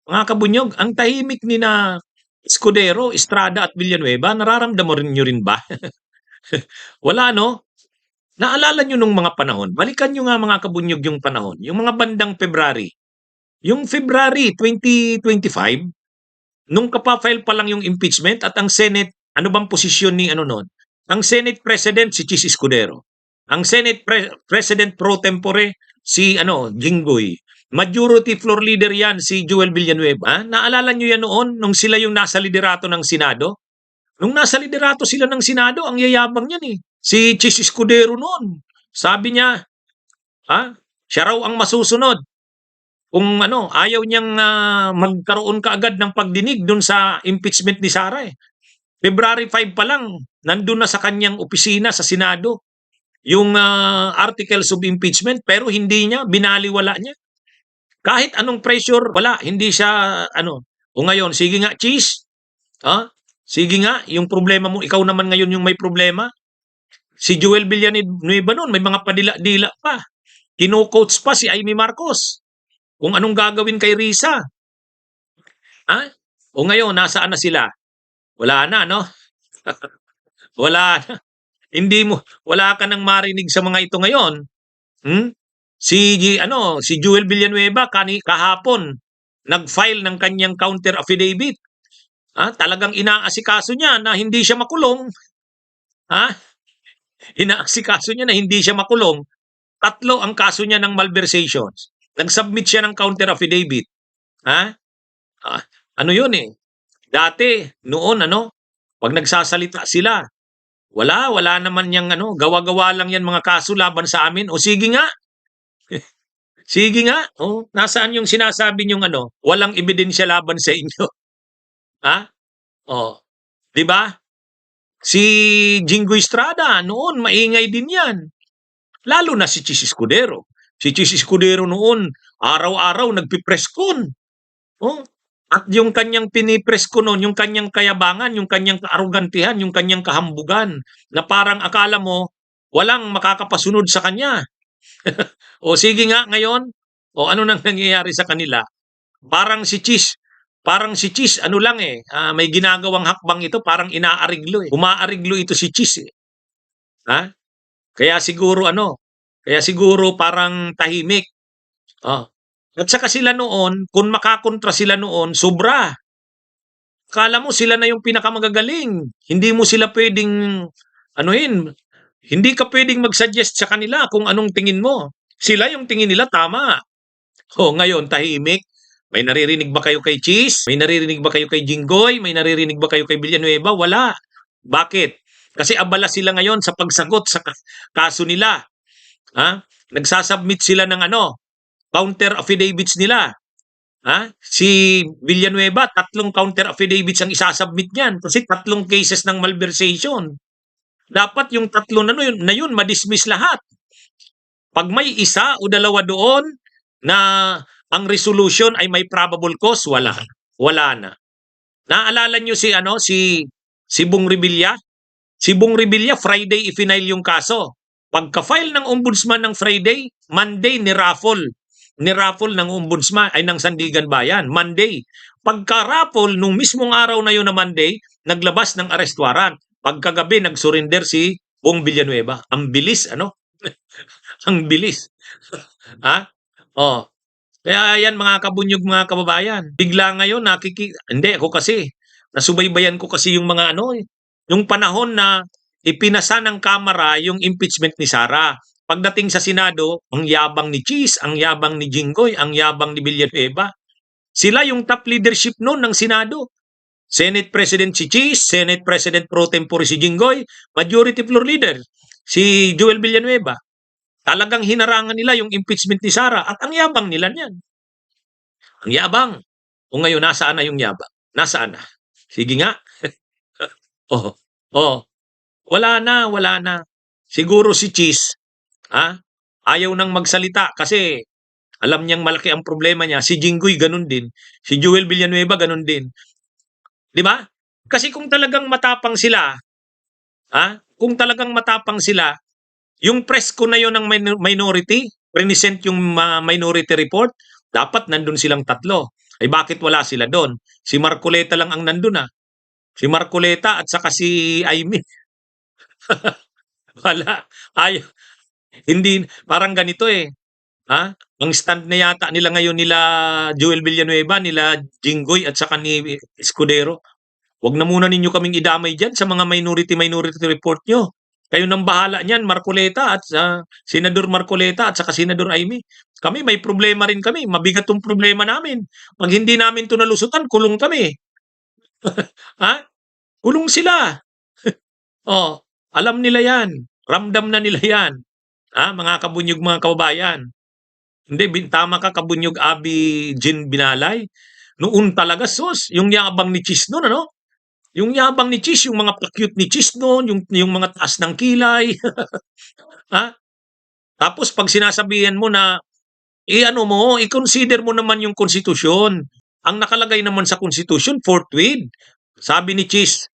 Mga kabunyog, ang tahimik ni na Escudero, Estrada at Villanueva, nararamdaman niyo rin ba? Wala, no? Naalala niyo nung mga panahon, balikan niyo nga mga kabunyog yung panahon, yung mga bandang February. Yung February 2025, nung kapafile pa lang yung impeachment at ang Senate, ano bang posisyon ni ano noon? Ang Senate President si Chis Escudero. Ang Senate President pro tempore si Jinggoy. Majority floor leader yan si Joel Villanueva. Naalala niyo yan noon nung sila yung nasa liderato ng Senado? Nung nasa liderato sila ng Senado, ang yayabang niyan eh. Si Chis Escudero noon. Sabi niya, siya raw ang masusunod kung ayaw niyang magkaroon kaagad ng pagdinig dun sa impeachment ni Sara eh. February 5 pa lang, nandun na sa kanyang opisina sa Senado yung articles of impeachment pero hindi niya, binaliwala niya. Kahit anong pressure, wala, hindi siya O ngayon, sige nga, Cheese, sige nga, yung problema mo, ikaw naman ngayon yung may problema. Si Joel Villanueva noon, may mga padila-dila pa. Kino-coach pa si Amy Marcos kung anong gagawin kay Risa. O ngayon, nasaan na sila? Wala na, no? Wala na. Wala ka nang marinig sa mga ito ngayon. Si Joel Villanueva kahapon nag-file ng kanyang counter affidavit. Talagang inaasikaso niya na hindi siya makulong. Inaasikaso niya na hindi siya makulong. 3 ang kaso niya ng malversations. Nag-submit siya ng counter affidavit. Ano yun eh. Dati, noon pag nagsasalita sila, wala naman yang gawa-gawa lang yan mga kaso laban sa amin. O sige nga. Sige nga. Nasaan yung sinasabi niyong walang ebidensya laban sa inyo? Di ba? Si Jingo Estrada, noon maingay din yan. Lalo na si Chis Escudero. Si Chis Escudero noon, araw-araw nagpipreskon. At yung kanyang pinipress ko noon, yung kanyang kayabangan, yung kanyang kaarugantihan, yung kanyang kahambugan, na parang akala mo, walang makakapasunod sa kanya. O sige nga ngayon, ano nang nangyayari sa kanila? Parang si Chis, may ginagawang hakbang ito, parang inaariglo eh. Umaariglo ito si Chis eh. Kaya siguro parang tahimik. At saka sila noon, kung makakontra sila noon, sobra. Akala mo sila na yung pinakamagagaling. Hindi mo sila pwedeng, hindi ka pwedeng mag-suggest sa kanila kung anong tingin mo. Sila yung tingin nila tama. Ngayon, tahimik. May naririnig ba kayo kay Cheese? May naririnig ba kayo kay Jinggoy? May naririnig ba kayo kay Villanueva? Wala. Bakit? Kasi abala sila ngayon sa pagsagot sa kaso nila. Nagsasubmit sila ng counter affidavits nila. Si Villanueva, 3 counter affidavits ang isasubmit niyan kasi 3 cases ng malversation. Dapat yung 3 na yun madismiss lahat. Pag may 1 o 2 doon na ang resolution ay may probable cause, wala na. Naalala niyo si Bong Revilla? Si Bong Revilla, Friday i-file yung kaso. Pagka-file ng ombudsman ng Friday, Monday ni-raffle ng ombudsman ay ng Sandigan Bayan. Monday. Pagka-raffle, nung mismong araw na yun na Monday, naglabas ng arrest warrant. Pagkagabi, nag-surrender si Bong Villanueva. Ang bilis, Ang bilis. Kaya yan mga kabunyog, mga kababayan. Bigla ngayon hindi ako kasi nasubaybayan ko kasi yung mga yung panahon na ipinasa ng Kamara yung impeachment ni Sara. Pagdating sa Senado, ang yabang ni Cheese, ang yabang ni Jinggoy, ang yabang ni Villanueva. Sila yung top leadership noon ng Senado. Senate President si Cheese, Senate President pro tempore si Jinggoy, Majority Floor Leader si Joel Villanueva. Talagang hinarangan nila yung impeachment ni Sara at ang yabang nila niyan. Ang yabang. O ngayon, nasaan na yung yabang? Nasaan na? Sige nga. Wala na. Siguro si Cheese, ayaw nang magsalita kasi alam niyang malaki ang problema niya. Si Jinggoy ganun din. Si Joel Villanueva ganun din. Di ba? Kasi kung talagang matapang sila, yung press ko na yon ng minority, present yung minority report, dapat nandun silang 3. Ay bakit wala sila do'n? Si Marcoleta lang ang nandun, Si Marcoleta at saka si Aimee. Wala, ay hindi parang ganito, ang stand na yata nila ngayon nila Joel Villanueva, nila Jinggoy at saka ni Escudero, "Wag na muna ninyo kaming idamay diyan sa mga minority report niyo. Kayo nang bahala niyan, Marcoleta at Senador Marcoleta at saka Senador Aimee. Kami may problema rin kami, mabigat 'tong problema namin. 'Pag hindi namin 'to nalusutan, kulong kami." Ha? Kulong sila. Oh, alam nila 'yan, ramdam na nila 'yan, mga kabunyog, mga kababayan. Hindi, tama ka, Kabunyog Abi Jean Binalay. Noon talaga sus, yung yabang ni Chis noon, Yung yabang ni Chis, yung mga pa-cute ni Chis noon, yung mga taas ng kilay. ha? Tapos pag sinasabihan mo na, ano mo, i-consider mo naman yung konstitusyon. Ang nakalagay naman sa konstitusyon, forthwith. Sabi ni Chis,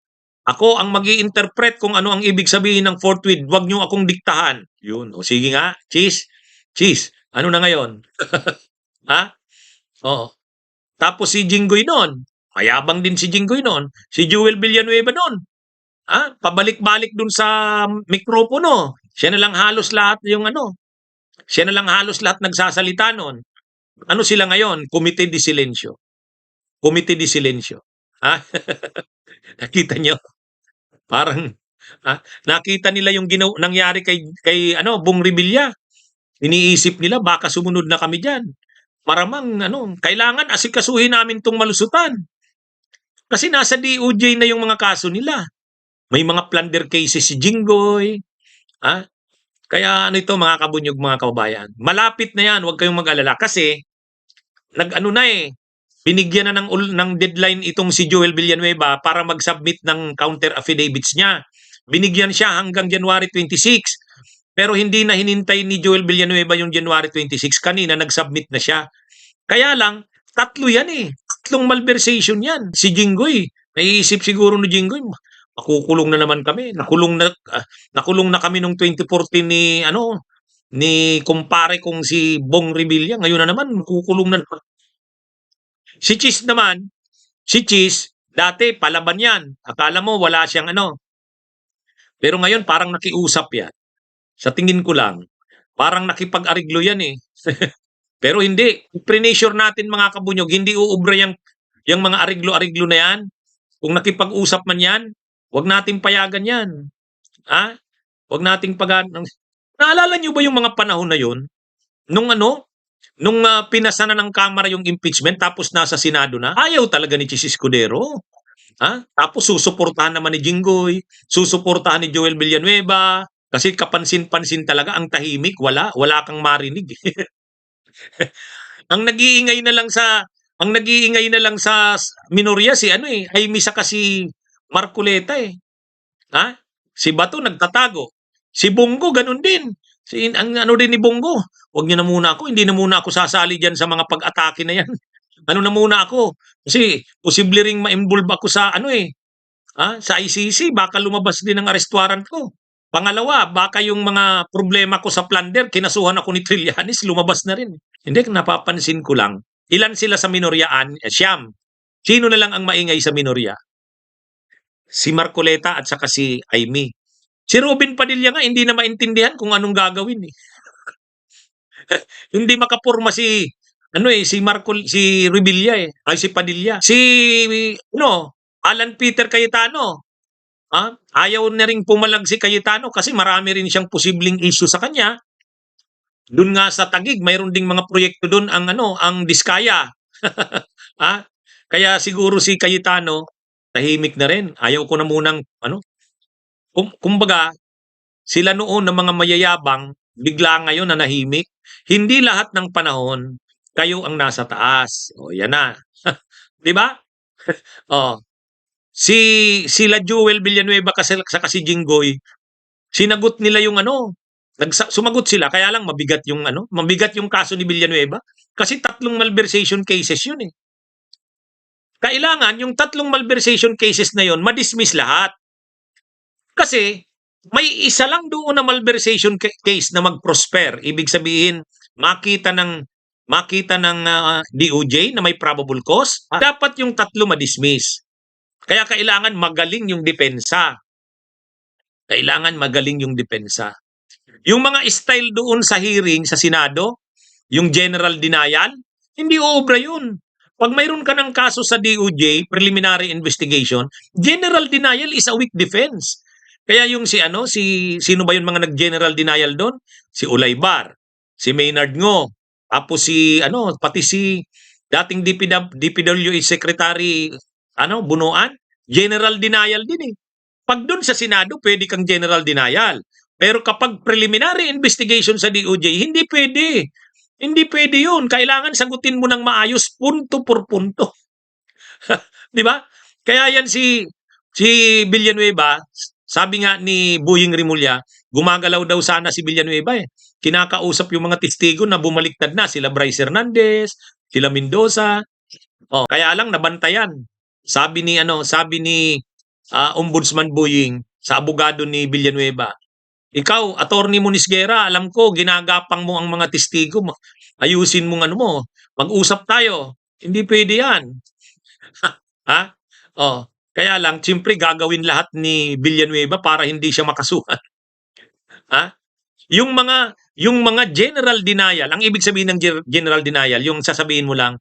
ako ang mag-i-interpret kung ano ang ibig sabihin ng forthwith. Huwag niyo akong diktahan. Yun. O sige nga, Chis. Chis, ano na ngayon? Ha? Oo. Tapos si Jinggoy noon, mayabang din si Jinggoy noon. Si Joel Villanueva noon, pabalik-balik dun sa mikropono. Siya na lang halos lahat siya na lang halos lahat nagsasalita noon. Ano sila ngayon? Komite de Silencio. Komite de Silencio. Ha? Nakita nyo? Parang, nakita nila yung nangyari kay Bong Revilla. Iniisip nila, baka sumunod na kami diyan. Maramang kailangan asikasuhin namin 'tong malusutan. Kasi nasa DOJ na yung mga kaso nila. May mga plunder cases si Jinggoy, Kaya ito, mga kabunyog, mga kababayan, malapit na 'yan, huwag kayong mag-alala kasi binigyan na ng deadline itong si Joel Villanueva para mag-submit ng counter affidavits niya. Binigyan siya hanggang January 26. Pero hindi na hinintay ni Joel Villanueva yung January 26. Kanina nag-submit na siya. Kaya lang, tatlo yan Tatlong malversation yan. Si Jinggoy, naiisip siguro ni Jinggoy, makukulong na naman kami. Nakulong na kami nung 2014 ni kumpare kong si Bong Revilla. Ngayon na naman, kukulong na naman. Si Chis, dati palaban yan. Akala mo wala siyang Pero ngayon parang nakiusap yan. Sa tingin ko lang, parang nakipag-ariglo yan Pero hindi. Pre-nature natin, mga kabunyog, hindi uubra yung mga ariglo-ariglo na yan. Kung nakipag-usap man yan, huwag nating payagan yan. Huwag nating Naalala nyo ba yung mga panahon na yun? Nung pinasa na ng Kamara yung impeachment tapos nasa Senado na, ayaw talaga ni Chis Escudero. Tapos susuportahan naman ni Jinggoy, susuportahan ni Joel Villanueva, kasi kapansin-pansin talaga, ang tahimik, wala kang marinig. Ang nag-iingay na lang sa minorya si Aimee saka si Marcoleta Si Bato nagtatago. Si Bongo ganun din. Ang din ni Bongo, wag niyo na muna ako, hindi na muna ako sasali diyan sa mga pag-atake na yan. Ano na muna ako? Kasi posible ring ma-involve ako sa sa ICC, baka lumabas din ang arrest warrant ko. Pangalawa, baka yung mga problema ko sa plunder, kinasuhan ako ni Trillanes, lumabas na rin. Hindi, napapansin ko lang, ilan sila sa minoryaan? Siyam. Sino na lang ang maingay sa minorya? Si Marcoleta at saka si Aimee. Si Robin Padilla nga, hindi na maintindihan kung anong gagawin Hindi makapurma si Revilla ay si Padilla. Si Alan Peter Cayetano, ayaw na ring pumalag si Cayetano kasi marami rin siyang posibleng issue sa kanya. Doon nga sa Taguig, mayroon ding mga proyekto doon ang Diskaya. Kaya siguro si Cayetano tahimik na rin. Ayaw ko na munang kumbaga sila noon na mga mayayabang bigla ngayon na nahimik. Hindi lahat ng panahon kayo ang nasa taas. O yan na. 'Di ba? Sila Joel Villanueva kasi si Jinggoy, sinagot nila yung sumagot sila, kaya lang mabigat yung kaso ni Villanueva kasi 3 malversation cases yun Kailangan yung 3 malversation cases na yun ma-dismiss lahat. Kasi may isa lang doon na malversation case na mag-prosper. Ibig sabihin, makita ng makita ng DOJ na may probable cause, dapat yung tatlo ma-dismiss. Kaya kailangan magaling yung depensa. Kailangan magaling yung depensa. Yung mga style doon sa hearing sa Senado, yung general denial, hindi uubra yun. Pag mayroon ka ng kaso sa DOJ, preliminary investigation, general denial is a weak defense. Kaya yung sino ba yung mga nag-general denial doon? Si Ulaybar, si Maynard Ngo, tapos pati si dating DPWH Secretary, Bunuan, general denial din eh. Pag doon sa Senado, pwede kang general denial. Pero kapag preliminary investigation sa DOJ, hindi pwede. Hindi pwede yun. Kailangan sagutin mo ng maayos, punto por punto. Di ba? Kaya yan si Villanueva, sabi nga ni Boying Rimulya, gumagalaw daw sana si Villanueva eh. Kinakausap yung mga testigo na bumaliktad na, sila Bryce Hernandez, sila Mendoza. Kaya lang nabantayan. Sabi ni Ombudsman Boying sa abogado ni Villanueva, ikaw, Attorney Moniz Guerra, alam ko, ginagapang mo ang mga testigo. Ayusin mo mag-usap tayo. Hindi pwede yan. Ha? Kaya lang, siyempre gagawin lahat ni Villanueva para hindi siya makasuhan. Ha? Yung mga general denial, ang ibig sabihin ng general denial, yung sasabihin mo lang,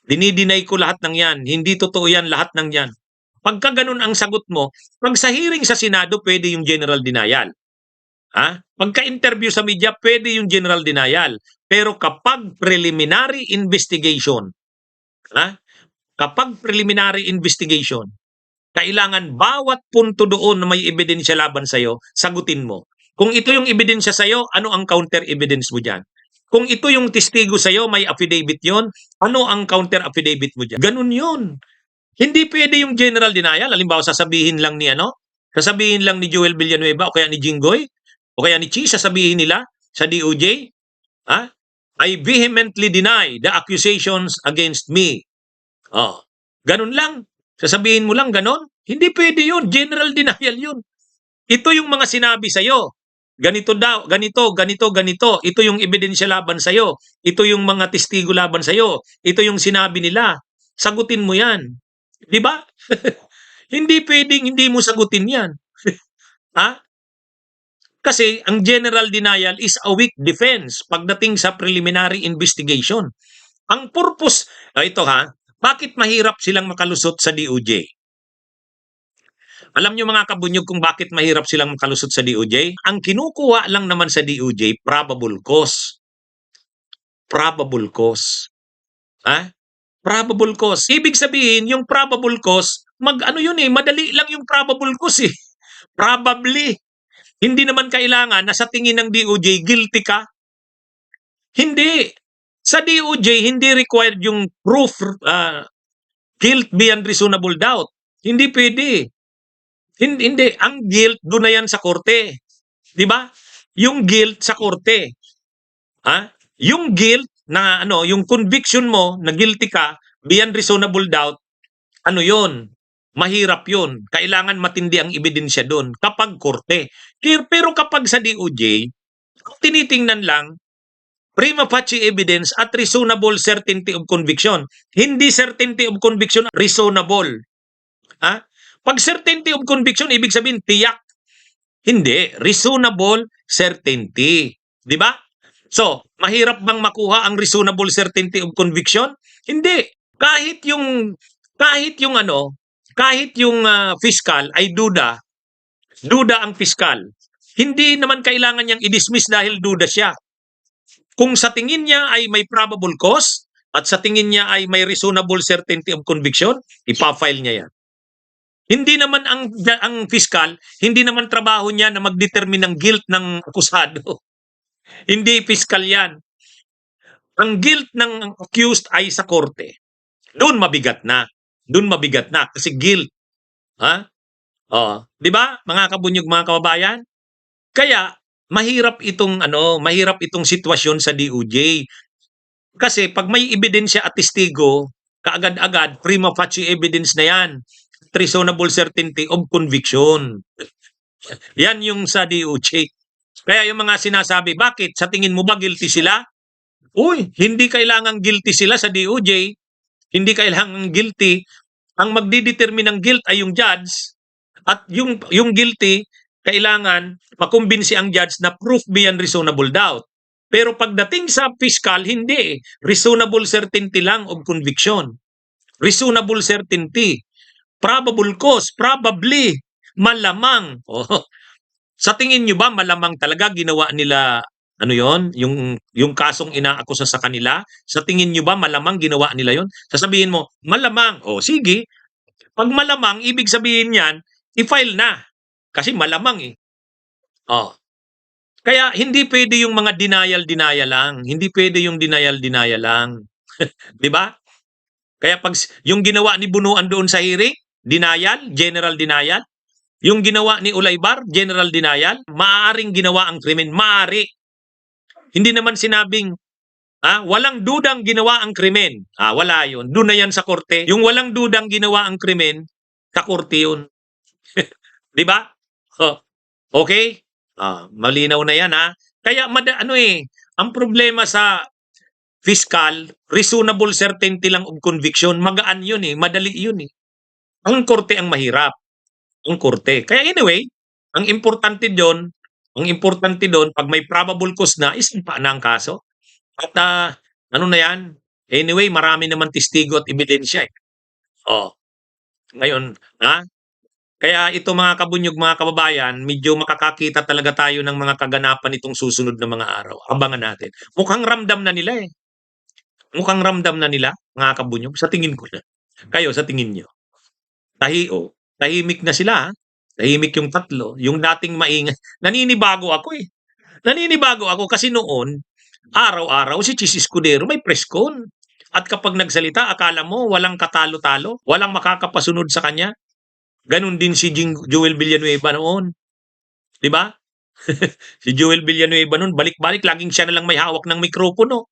dinideny ko lahat ng yan. Hindi totoo yan, lahat ng yan. Pagka ganun ang sagot mo, pag sa hearing sa Senado, pwede yung general denial. Pagka-interview sa media, pwede yung general denial. Pero kapag preliminary investigation, kailangan bawat punto doon na may ebidensya laban sa'yo, sagutin mo. Kung ito yung ebidensya sa'yo, ano ang counter evidence mo dyan? Kung ito yung testigo sa'yo, may affidavit yon, ano ang counter affidavit mo dyan? Ganun yun. Hindi pwede yung general denial. Halimbawa, sasabihin lang ni Joel Villanueva o kaya ni Jinggoy o kaya ni Chi, sasabihin nila sa DOJ, I vehemently deny the accusations against me. Ganun lang. Sasabihin mo lang ganun. Hindi pwede yun. General denial yun. Ito yung mga sinabi sa'yo. Ganito daw, ganito, ganito, ganito. Ito yung ebidensya laban sa'yo. Ito yung mga testigo laban sa'yo. Ito yung sinabi nila. Sagutin mo yan. Di ba? Hindi pwedeng hindi mo sagutin yan. Kasi ang general denial is a weak defense pagdating sa preliminary investigation. Ang purpose, bakit mahirap silang makalusot sa DOJ? Alam niyo mga kabunyog kung bakit mahirap silang makalusot sa DOJ? Ang kinukuha lang naman sa DOJ, probable cause. Probable cause. Probable cause. Ibig sabihin, yung probable cause, madali lang yung probable cause eh. Probably. Hindi naman kailangan na sa tingin ng DOJ, guilty ka. Hindi. Sa DOJ, hindi required yung proof, guilt beyond reasonable doubt. Hindi pwede. Hindi. Ang guilt, doon na yan sa korte. Di ba? Yung guilt sa korte. Yung guilt, yung conviction mo na guilty ka beyond reasonable doubt, yun? Mahirap yun. Kailangan matindi ang ebidensya doon kapag korte. Pero kapag sa DOJ, tinitingnan lang prima facie evidence at reasonable certainty of conviction. Hindi certainty of conviction, reasonable. Pag certainty of conviction, ibig sabihin tiyak. Hindi, reasonable certainty. Di ba? So, mahirap bang makuha ang reasonable certainty of conviction? Hindi. Kahit yung fiscal ay duda ang fiscal. Hindi naman kailangan niyang i-dismiss dahil duda siya. Kung sa tingin niya ay may probable cause at sa tingin niya ay may reasonable certainty of conviction, ipa-file niya yan. Hindi naman ang fiscal, hindi naman trabaho niya na mag-determine ng guilt ng akusado. Hindi fiscal yan. Ang guilt ng accused ay sa korte. Doon mabigat na. Kasi guilt. Di ba? Mga kabunyog, mga kababayan? Kaya mahirap itong sitwasyon sa DOJ. Kasi pag may ebidensya at testigo, kaagad-agad prima facie evidence na yan. Reasonable certainty of conviction. Yan yung sa DOJ. Kaya yung mga sinasabi, bakit? Sa tingin mo ba guilty sila? Uy, hindi kailangang guilty sila sa DOJ, hindi kailangang guilty. Ang magdidetermine ng guilt ay yung judge at yung guilty kailangan makumbinsi ang judge na proof beyond reasonable doubt. Pero pagdating sa fiscal, hindi. Reasonable certainty lang of conviction. Reasonable certainty. Probable cause, probably, malamang. Oh, sa tingin nyo ba malamang talaga ginawa nila ano yon, yung kasong inaakusa sa kanila? Sa tingin nyo ba malamang ginawa nila yon? Sasabihin mo, malamang. O sige, pag malamang, ibig sabihin yan, i-file na. Kasi malamang eh. Oh. Kaya hindi pwede yung mga denial lang. Hindi pwede yung denial lang. 'Di ba? Kaya pag yung ginawa ni Bunuan doon sa hearing, denial, general denial. Yung ginawa ni Ulaybar, general denial. Maaaring ginawa ang krimen. Maaari. Hindi naman sinabing walang dudang ginawa ang krimen. Wala yun. Doon na yan sa korte. Yung walang dudang ginawa ang krimen, sa korte yun. Di ba? Okay? Malinaw na yan Kaya ang problema sa fiscal, reasonable certainty lang of conviction, magaan yun madali yun Ang korte ang mahirap. Ang korte. Kaya anyway, ang importante doon, pag may probable cause na, isampa na ang kaso. At ano na yan? Anyway, marami naman testigo at ebidensya Ngayon, kaya ito mga kabunyog, mga kababayan, medyo makakakita talaga tayo ng mga kaganapan itong susunod na mga araw. Abangan natin. Mukhang ramdam na nila Mukhang ramdam na nila, mga kabunyog. Sa tingin ko na. Kayo, sa tingin nyo. Tahimik na sila Tahimik yung tatlo. Yung dating maingay. Naninibago ako Naninibago ako kasi noon, araw-araw si Chis Escudero may press con. At kapag nagsalita, akala mo walang katalo-talo, walang makakapasunod sa kanya. Ganon din si Joel Villanueva noon. 'Di ba? Si Joel Villanueva noon, balik-balik laging siya na lang may hawak ng mikropono.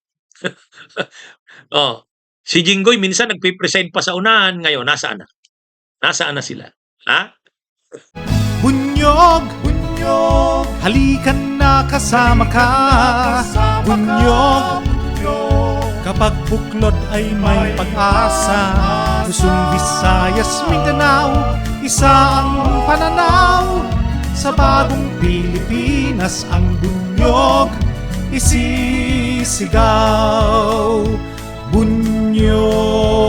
Si Jinggoy minsan nagpe-preside pa sa unahan, ngayon nasaan na? Nasaan na sila? Bunyog, bunyog, halikan na kasama ka. Bunyog, kapag buklod ay may pag-asa. Luzon, Visayas, Mindanao, isa ang pananaw. Sa bagong Pilipinas ang bunyog isisigaw. Bunyog.